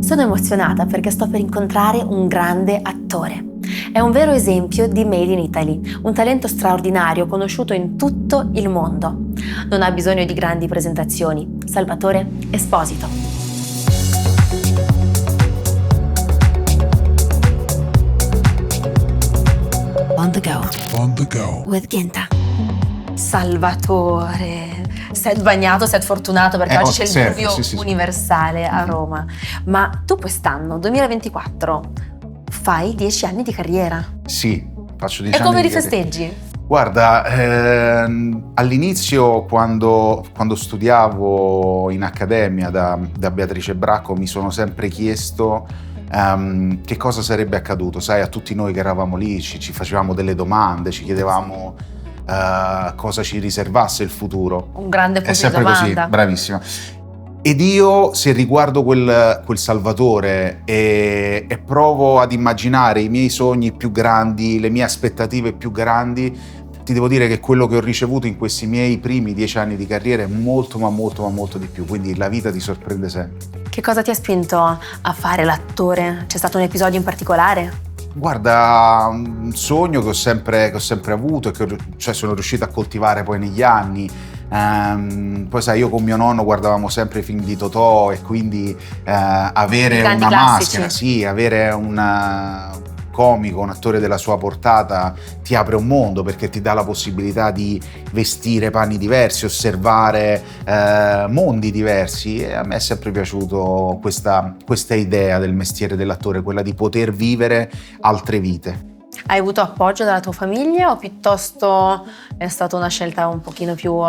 Sono emozionata perché sto per incontrare un grande attore. È un vero esempio di Made in Italy, un talento straordinario conosciuto in tutto il mondo. Non ha bisogno di grandi presentazioni. Salvatore Esposito. On the go. On the go. With Ginta. Salvatore. Set bagnato, set fortunato, perché oggi c'è il sempre, diluvio sì. universale a Roma. Ma tu quest'anno, 2024, fai 10 anni di carriera. Sì, faccio 10 E anni come di li festeggi? Guarda, all'inizio quando studiavo in accademia da Beatrice Bracco mi sono sempre chiesto che cosa sarebbe accaduto. Sai, a tutti noi che eravamo lì ci facevamo delle domande, ci chiedevamo cosa ci riservasse il futuro. Un grande punto È sempre di così, domanda. bravissima. Ed io, se riguardo quel Salvatore e provo ad immaginare i miei sogni più grandi, le mie aspettative più grandi, ti devo dire che quello che ho ricevuto in questi miei primi 10 anni di carriera è molto di più, quindi la vita ti sorprende sempre. Che cosa ti ha spinto a fare l'attore? C'è stato un episodio in particolare? Guarda, un sogno che ho sempre avuto e che sono riuscito a coltivare poi negli anni. Poi sai, io con mio nonno guardavamo sempre i film di Totò e quindi avere una maschera, sì, avere un comico, un attore della sua portata ti apre un mondo, perché ti dà la possibilità di vestire panni diversi, osservare mondi diversi, e a me è sempre piaciuto questa idea del mestiere dell'attore, quella di poter vivere altre vite. Hai avuto appoggio dalla tua famiglia o piuttosto è stata una scelta un pochino più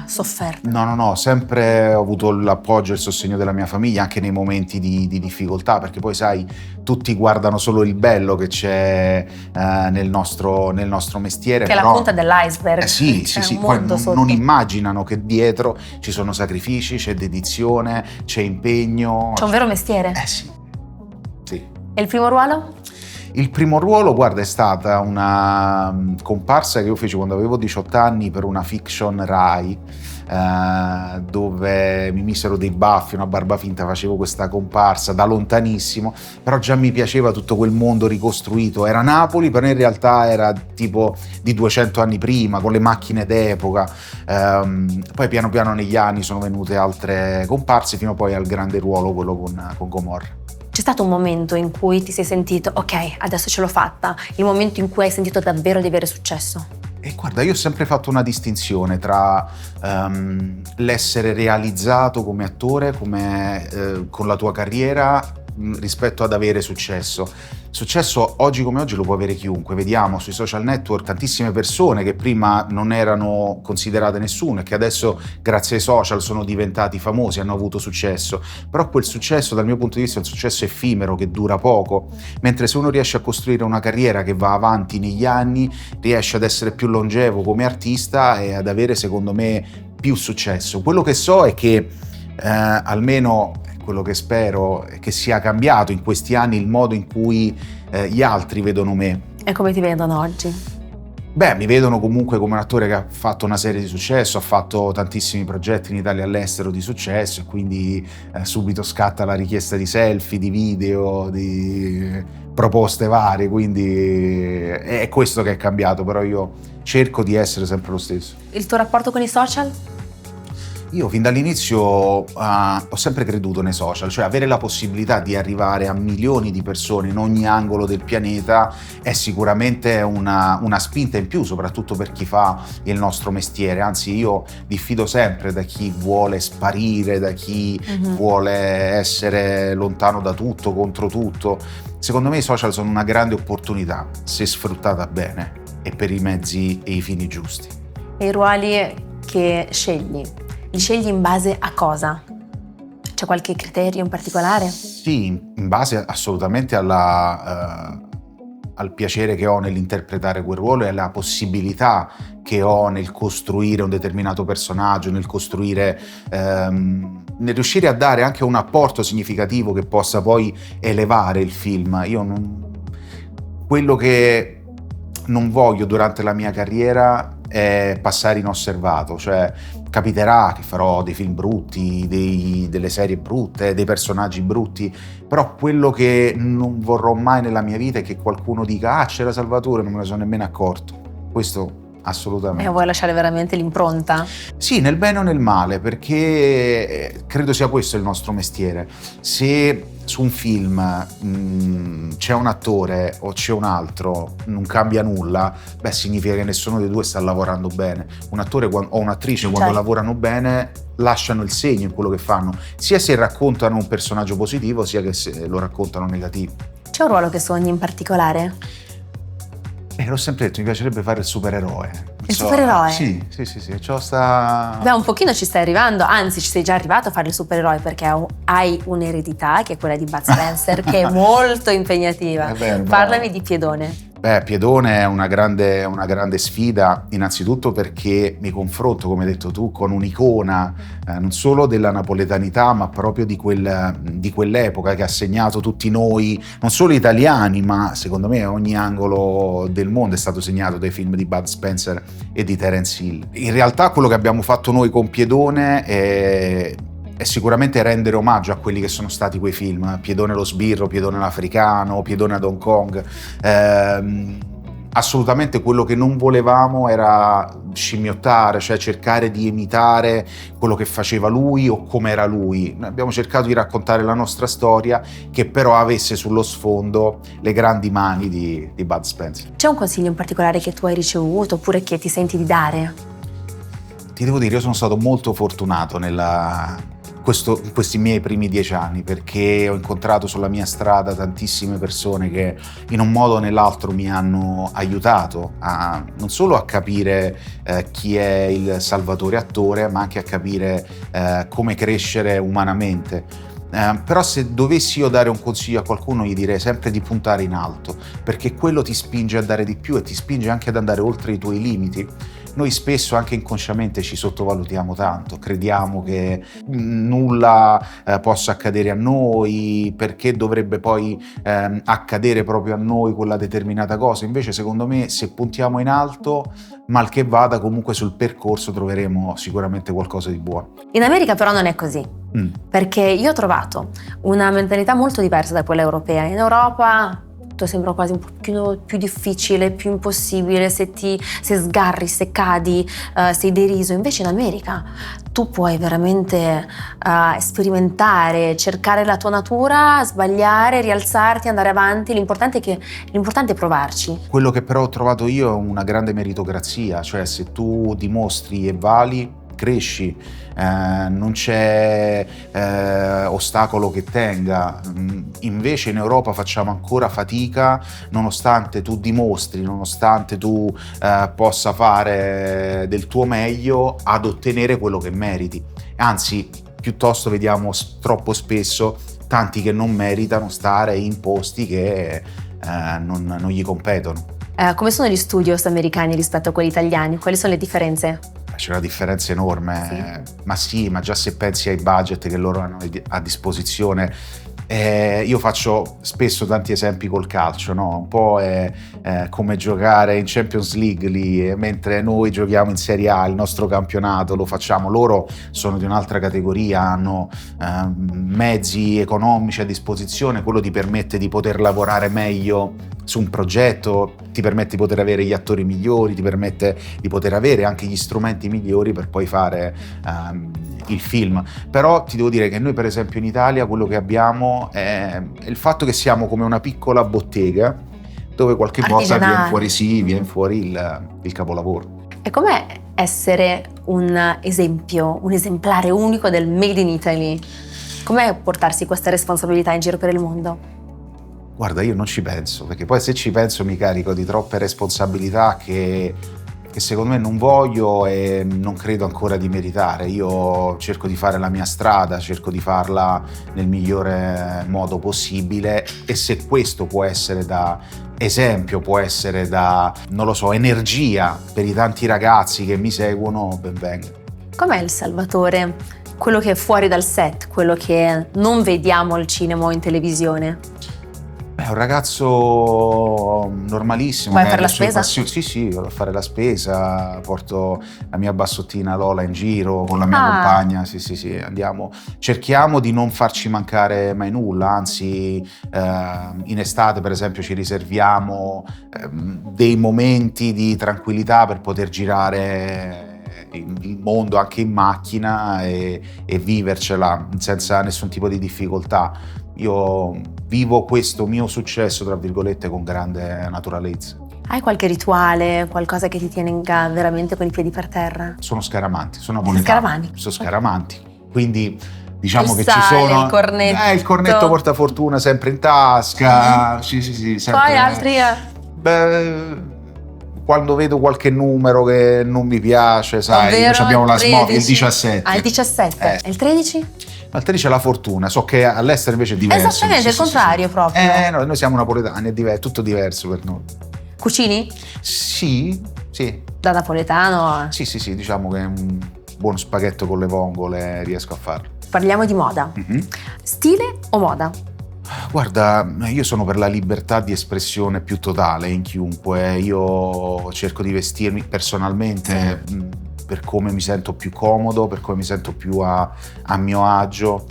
sofferta? No, sempre ho avuto l'appoggio e il sostegno della mia famiglia, anche nei momenti di difficoltà, perché poi sai, tutti guardano solo il bello che c'è nel nostro mestiere. Che è però, la punta dell'iceberg. Sì, poi non immaginano che dietro ci sono sacrifici, c'è dedizione, c'è impegno. C'è un vero mestiere? Sì. E il primo ruolo? Il primo ruolo, guarda, è stata una comparsa che io feci quando avevo 18 anni per una fiction Rai, dove mi misero dei baffi, una barba finta, facevo questa comparsa da lontanissimo, però già mi piaceva tutto quel mondo ricostruito. Era Napoli, però in realtà era tipo di 200 anni prima, con le macchine d'epoca. Poi piano piano negli anni sono venute altre comparse, fino poi al grande ruolo, quello con Gomorra. C'è stato un momento in cui ti sei sentito, ok, adesso ce l'ho fatta, il momento in cui hai sentito davvero di avere successo? E guarda, io ho sempre fatto una distinzione tra l'essere realizzato come attore, con la tua carriera, rispetto ad avere successo. Successo oggi come oggi lo può avere chiunque. Vediamo sui social network tantissime persone che prima non erano considerate nessuno e che adesso grazie ai social sono diventati famosi, hanno avuto successo. Però quel successo dal mio punto di vista è un successo effimero che dura poco, mentre se uno riesce a costruire una carriera che va avanti negli anni, riesce ad essere più longevo come artista e ad avere, secondo me, più successo. Quello che so è che almeno quello che spero è che sia cambiato in questi anni il modo in cui gli altri vedono me. E come ti vedono oggi? Beh, mi vedono comunque come un attore che ha fatto una serie di successo, ha fatto tantissimi progetti in Italia e all'estero di successo, e quindi subito scatta la richiesta di selfie, di video, di proposte varie, quindi è questo che è cambiato, però io cerco di essere sempre lo stesso. Il tuo rapporto con i social? Io fin dall'inizio ho sempre creduto nei social, cioè avere la possibilità di arrivare a milioni di persone in ogni angolo del pianeta è sicuramente una spinta in più, soprattutto per chi fa il nostro mestiere. Anzi, io diffido sempre da chi vuole sparire, da chi vuole essere lontano da tutto, contro tutto. Secondo me i social sono una grande opportunità, se sfruttata bene e per i mezzi e i fini giusti. E i ruoli che scegli? Li scegli in base a cosa? C'è qualche criterio in particolare? Sì, in base assolutamente al piacere che ho nell'interpretare quel ruolo e alla possibilità che ho nel costruire un determinato personaggio, nel riuscire a dare anche un apporto significativo che possa poi elevare il film. Quello che non voglio durante la mia carriera è passare inosservato, cioè capiterà che farò dei film brutti, delle serie brutte, dei personaggi brutti, però quello che non vorrò mai nella mia vita è che qualcuno dica «Ah, c'era Salvatore, non me ne sono nemmeno accorto». Questo assolutamente. E vuoi lasciare veramente l'impronta? Sì, nel bene o nel male, perché credo sia questo il nostro mestiere. Se su un film c'è un attore o c'è un altro, non cambia nulla, beh, significa che nessuno dei due sta lavorando bene. Un attore o un'attrice quando lavorano bene lasciano il segno in quello che fanno, sia se raccontano un personaggio positivo, sia che se lo raccontano negativo. C'è un ruolo che sogni in particolare? L'ho sempre detto, mi piacerebbe fare il supereroe. Supereroe? Sì. Beh, un pochino ci stai arrivando, anzi ci sei già arrivato a fare il supereroe perché hai un'eredità che è quella di Bud Spencer che è molto impegnativa. Parlami di Piedone. Beh, Piedone è una grande sfida, innanzitutto perché mi confronto, come hai detto tu, con un'icona non solo della napoletanità, ma proprio di quell'epoca che ha segnato tutti noi, non solo italiani, ma secondo me ogni angolo del mondo è stato segnato dai film di Bud Spencer e di Terence Hill. In realtà quello che abbiamo fatto noi con Piedone è sicuramente rendere omaggio a quelli che sono stati quei film, Piedone lo sbirro, Piedone l'africano, Piedone ad Hong Kong. Assolutamente quello che non volevamo era scimmiottare, cioè cercare di imitare quello che faceva lui o come era lui. Noi abbiamo cercato di raccontare la nostra storia che però avesse sullo sfondo le grandi mani di Bud Spencer. C'è un consiglio in particolare che tu hai ricevuto oppure che ti senti di dare? Ti devo dire, io sono stato molto fortunato in questi miei primi 10 anni, perché ho incontrato sulla mia strada tantissime persone che in un modo o nell'altro mi hanno aiutato non solo a capire chi è il Salvatore attore, ma anche a capire come crescere umanamente. Però se dovessi io dare un consiglio a qualcuno, gli direi sempre di puntare in alto, perché quello ti spinge a dare di più e ti spinge anche ad andare oltre i tuoi limiti. Noi spesso anche inconsciamente ci sottovalutiamo tanto, crediamo che nulla possa accadere a noi, perché dovrebbe poi accadere proprio a noi quella determinata cosa. Invece secondo me se puntiamo in alto, mal che vada, comunque sul percorso troveremo sicuramente qualcosa di buono. In America però non è così, perché io ho trovato una mentalità molto diversa da quella europea. In Europa tutto sembra quasi un pochino più difficile, più impossibile, se sgarri, se cadi, sei deriso. Invece in America tu puoi veramente sperimentare, cercare la tua natura, sbagliare, rialzarti, andare avanti. L'importante è provarci. Quello che però ho trovato io è una grande meritocrazia, cioè se tu dimostri e vali, cresci, non c'è ostacolo che tenga. Invece in Europa facciamo ancora fatica, nonostante tu dimostri, nonostante tu possa fare del tuo meglio, ad ottenere quello che meriti. Anzi, piuttosto vediamo troppo spesso tanti che non meritano stare in posti che non gli competono. Come sono gli studios americani rispetto a quelli italiani? Quali sono le differenze? C'è una differenza enorme, sì. Ma già se pensi ai budget che loro hanno a disposizione, io faccio spesso tanti esempi col calcio, no? Un po' è come giocare in Champions League lì, mentre noi giochiamo in Serie A, il nostro campionato lo facciamo, loro sono di un'altra categoria, hanno mezzi economici a disposizione, quello ti permette di poter lavorare meglio su un progetto, ti permette di poter avere gli attori migliori, ti permette di poter avere anche gli strumenti migliori per poi fare il film. Però ti devo dire che noi per esempio in Italia quello che abbiamo è il fatto che siamo come una piccola bottega dove qualche volta viene fuori il capolavoro. E com'è essere un esemplare unico del Made in Italy? Com'è portarsi questa responsabilità in giro per il mondo? Guarda, io non ci penso, perché poi se ci penso mi carico di troppe responsabilità che secondo me non voglio e non credo ancora di meritare. Io cerco di fare la mia strada, cerco di farla nel migliore modo possibile, e se questo può essere da esempio, può essere da, non lo so, energia per i tanti ragazzi che mi seguono, ben venga. Com'è il Salvatore? Quello che è fuori dal set, quello che non vediamo al cinema o in televisione? È un ragazzo normalissimo. Vai a che fare ha la le sue spesa? passioni. Sì, sì, vado a fare la spesa, porto la mia bassottina Lola in giro con la mia Ah. compagna. Sì, sì, sì, andiamo. Cerchiamo di non farci mancare mai nulla, anzi, in estate, per esempio, ci riserviamo dei momenti di tranquillità per poter girare il mondo anche in macchina e vivercela senza nessun tipo di difficoltà. Io vivo questo mio successo, tra virgolette, con grande naturalezza. Hai qualche rituale, qualcosa che ti tenga veramente con i piedi per terra? Sono Scaramanti, sono Sei napoletano. Scaramanti? Sono Scaramanti. Quindi diciamo Il che sale, ci sono il cornetto. il cornetto portafortuna sempre in tasca. Sì, sì, sì, sempre. Poi altri... Beh, quando vedo qualche numero che non mi piace, sai, Ovvero noi abbiamo il la smog, il 13. 17. Ah, il 17. E il 13? Ma il 13 è la fortuna, so che all'estero invece è diverso. Esattamente, Sì, il sì, contrario sì. proprio. No, noi siamo napoletani, è tutto diverso per noi. Cucini? Sì, sì, Da napoletano. sì, sì, sì, diciamo che un buon spaghetto con le vongole riesco a farlo. Parliamo di moda. Mhm. Stile o moda? Guarda, io sono per la libertà di espressione più totale in chiunque. Io cerco di vestirmi personalmente per come mi sento più comodo, per come mi sento più a mio agio.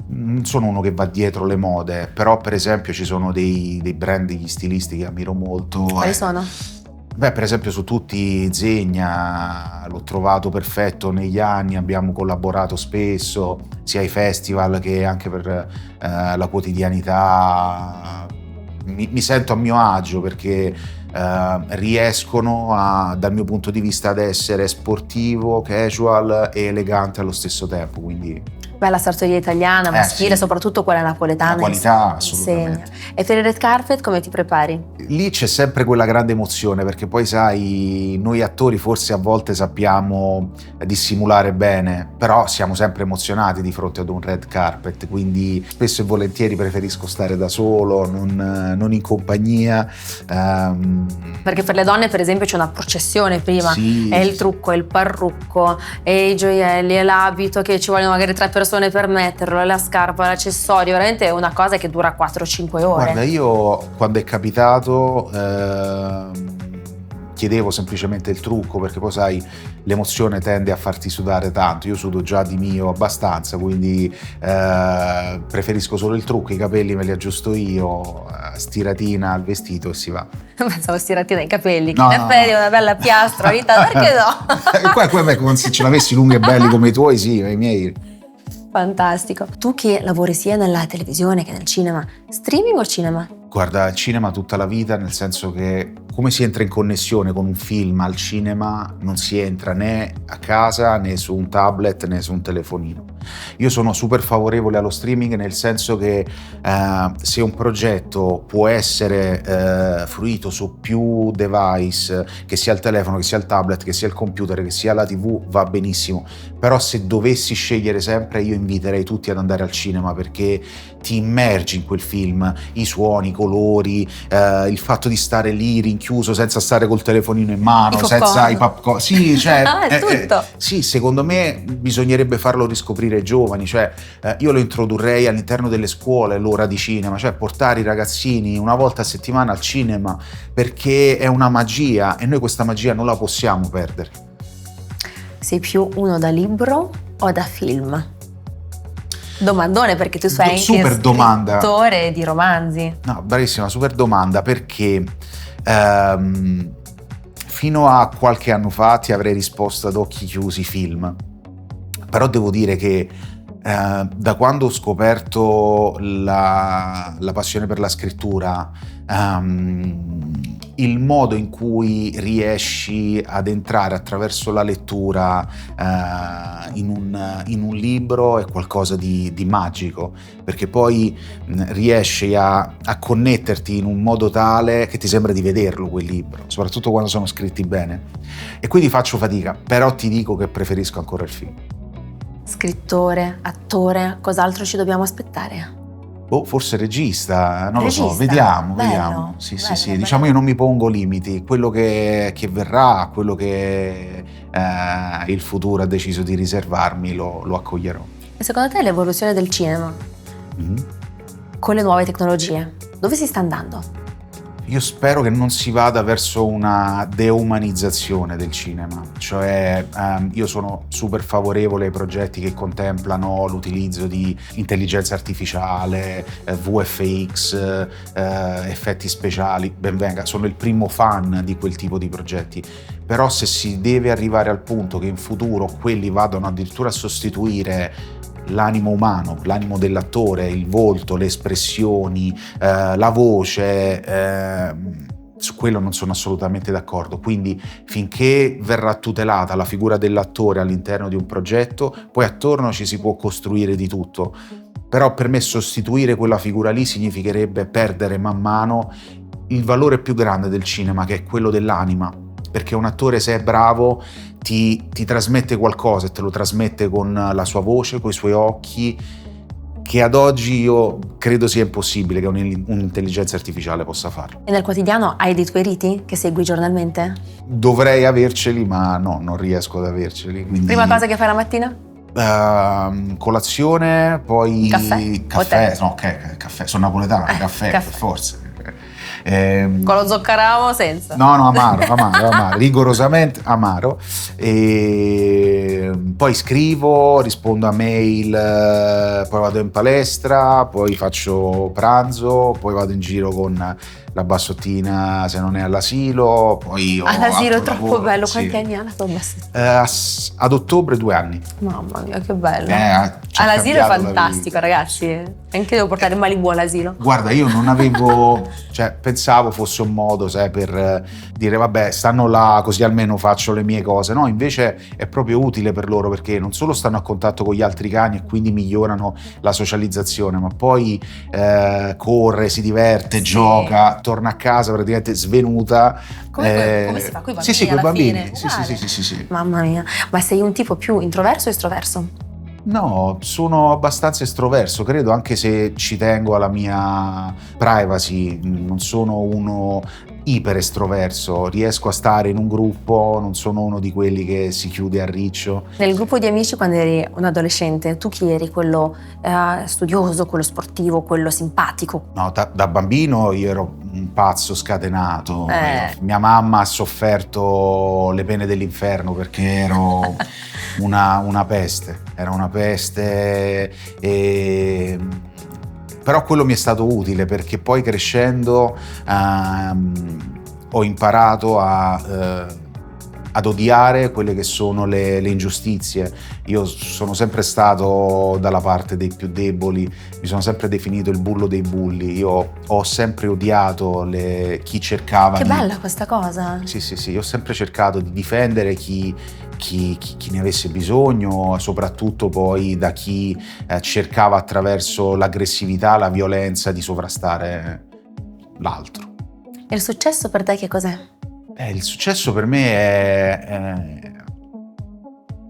Non sono uno che va dietro le mode, però per esempio ci sono dei brand, degli stilisti che ammiro molto. Quali sono? Beh, per esempio su tutti Zegna, l'ho trovato perfetto negli anni, abbiamo collaborato spesso, sia ai festival che anche per la quotidianità. Mi sento a mio agio perché riescono dal mio punto di vista ad essere sportivo, casual e elegante allo stesso tempo, quindi Bella sartoria italiana, maschile, sì. soprattutto quella napoletana. La qualità, insegna. assolutamente. E per il red carpet come ti prepari? Lì c'è sempre quella grande emozione, perché poi sai, noi attori forse a volte sappiamo dissimulare bene, però siamo sempre emozionati di fronte ad un red carpet, quindi spesso e volentieri preferisco stare da solo, non in compagnia. Perché per le donne per esempio c'è una processione prima, Sì, è il trucco, è il parrucco, e i gioielli, è l'abito che ci vogliono magari 3 persone per metterlo, è la scarpa, l'accessorio, veramente è una cosa che dura 4-5 ore. Guarda, io quando è capitato chiedevo semplicemente il trucco, perché poi sai, l'emozione tende a farti sudare tanto. Io sudo già di mio abbastanza, quindi preferisco solo il trucco, i capelli me li aggiusto io, stiratina al vestito e si va. Pensavo stiratina ai capelli, che No, in effetti è una bella piastra, vita, perché no? Qua, se ce l'avessi lunghi e belli come i tuoi, sì, i miei. Fantastico. Tu che lavori sia nella televisione che nel cinema, streaming o cinema? Guarda, il cinema tutta la vita, nel senso che come si entra in connessione con un film al cinema non si entra né a casa né su un tablet né su un telefonino. Io sono super favorevole allo streaming, nel senso che se un progetto può essere fruito su più device, che sia il telefono, che sia il tablet, che sia il computer, che sia la TV, va benissimo. Però se dovessi scegliere sempre, io inviterei tutti ad andare al cinema, perché ti immergi in quel film, i suoni, i colori, il fatto di stare lì rinchiuso senza stare col telefonino in mano, senza i popcorn. Sì, cioè, tutto. sì, secondo me bisognerebbe farlo riscoprire ai giovani, cioè io lo introdurrei all'interno delle scuole l'ora di cinema, cioè portare i ragazzini una volta a settimana al cinema, perché è una magia e noi questa magia non la possiamo perdere. Sei più uno da libro o da film? Domandone, perché tu sei super anche domanda. scrittore di romanzi. No, bravissima, super domanda, perché fino a qualche anno fa ti avrei risposto ad occhi chiusi film, però devo dire che da quando ho scoperto la passione per la scrittura, il modo in cui riesci ad entrare attraverso la lettura in un libro è qualcosa di magico, perché poi riesci a connetterti in un modo tale che ti sembra di vederlo quel libro, soprattutto quando sono scritti bene. E quindi faccio fatica, però ti dico che preferisco ancora il film. Scrittore, attore, cos'altro ci dobbiamo aspettare? Forse regista, non Regista, lo so, vediamo, bello, vediamo. Sì, bello, sì, bello. diciamo io non mi pongo limiti, quello che verrà, quello che il futuro ha deciso di riservarmi lo accoglierò. E secondo te l'evoluzione del cinema? Mm-hmm. con le nuove tecnologie? Dove si sta andando? Io spero che non si vada verso una deumanizzazione del cinema, cioè io sono super favorevole ai progetti che contemplano l'utilizzo di intelligenza artificiale, VFX, effetti speciali, ben venga, sono il primo fan di quel tipo di progetti. Però se si deve arrivare al punto che in futuro quelli vadano addirittura a sostituire l'animo umano, l'animo dell'attore, il volto, le espressioni, la voce, su quello non sono assolutamente d'accordo. Quindi finché verrà tutelata la figura dell'attore all'interno di un progetto, poi attorno ci si può costruire di tutto. Però per me sostituire quella figura lì significherebbe perdere man mano il valore più grande del cinema, che è quello dell'anima. Perché un attore, se è bravo, ti trasmette qualcosa e te lo trasmette con la sua voce, con i suoi occhi, che ad oggi io credo sia impossibile che un'intelligenza artificiale possa farlo. E nel quotidiano hai dei tuoi riti che segui giornalmente? Dovrei averceli, ma no, non riesco ad averceli. Quindi, Prima cosa che fai la mattina? Colazione, poi Caffè? No, caffè, sono napoletano, caffè, per forza. Con lo zoccaravo o senza? No, amaro, rigorosamente amaro. E poi scrivo, rispondo a mail, poi vado in palestra, poi faccio pranzo, poi vado in giro con la bassottina se non è all'asilo, poi ho all'asilo è altro troppo lavoro, bello, sì. Quanti anni ha la tua bassottina? Ad ottobre 2 anni. Mamma mia, che bello. cambiato All'asilo è la fantastico, vita. ragazzi. Anche devo portare Malibu all'asilo. Guarda, io non avevo, cioè pensavo fosse un modo, sai, per dire vabbè, stanno là così almeno faccio le mie cose. No, invece è proprio utile per loro, perché non solo stanno a contatto con gli altri cani e quindi migliorano la socializzazione, ma poi corre, si diverte, gioca, torna a casa praticamente svenuta. Come si fa? Coi bambini Sì, coi alla bambini. fine? Sì. Mamma mia, ma sei un tipo più introverso o estroverso? No, sono abbastanza estroverso, credo, anche se ci tengo alla mia privacy. Non sono uno iper estroverso, riesco a stare in un gruppo, non sono uno di quelli che si chiude a riccio. Nel gruppo di amici, quando eri un adolescente, tu chi eri? Quello studioso, quello sportivo, quello simpatico? No, da bambino io ero un pazzo scatenato. Mia mamma ha sofferto le pene dell'inferno perché ero una peste. Era una peste, però quello mi è stato utile, perché poi crescendo ho imparato ad odiare quelle che sono le ingiustizie. Io sono sempre stato dalla parte dei più deboli, mi sono sempre definito il bullo dei bulli. Io ho sempre odiato chi cercava Che bella questa cosa! Sì, io ho sempre cercato di difendere chi ne avesse bisogno, soprattutto poi da chi cercava attraverso l'aggressività, la violenza di sovrastare l'altro. E il successo per te che cos'è? Il successo per me è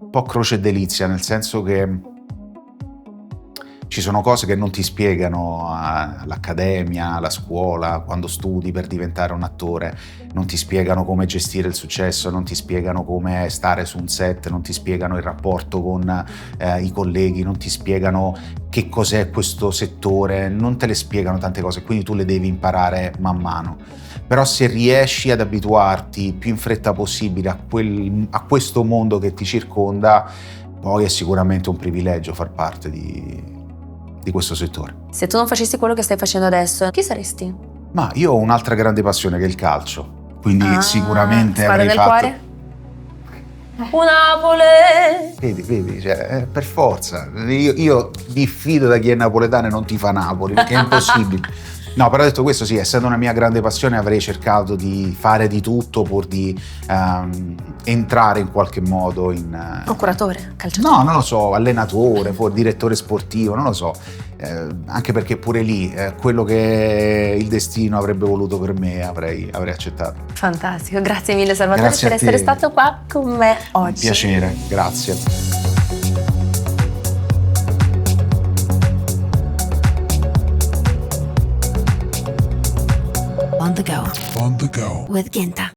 un po' croce e delizia, nel senso che ci sono cose che non ti spiegano all'accademia, alla scuola, quando studi per diventare un attore. Non ti spiegano come gestire il successo, non ti spiegano come stare su un set, non ti spiegano il rapporto con i colleghi, non ti spiegano che cos'è questo settore, non te le spiegano tante cose, quindi tu le devi imparare man mano. Però se riesci ad abituarti più in fretta possibile a questo mondo che ti circonda, poi è sicuramente un privilegio far parte di questo settore. Se tu non facessi quello che stai facendo adesso, chi saresti? Ma io ho un'altra grande passione che è il calcio, quindi sicuramente squadra avrei del fatto... cuore? Un Napoli! Vedi, cioè, per forza. Io diffido da chi è napoletano e non tifa Napoli, perché è impossibile. No, però detto questo, sì, essendo una mia grande passione avrei cercato di fare di tutto pur di entrare in qualche modo in... Procuratore, calciatore? No, non lo so, allenatore, direttore sportivo, non lo so. Anche perché pure lì quello che il destino avrebbe voluto per me avrei accettato. Fantastico, grazie mille Salvatore Grazie per a te. essere stato qua con me oggi. Piacere, grazie. On the go with Ginta.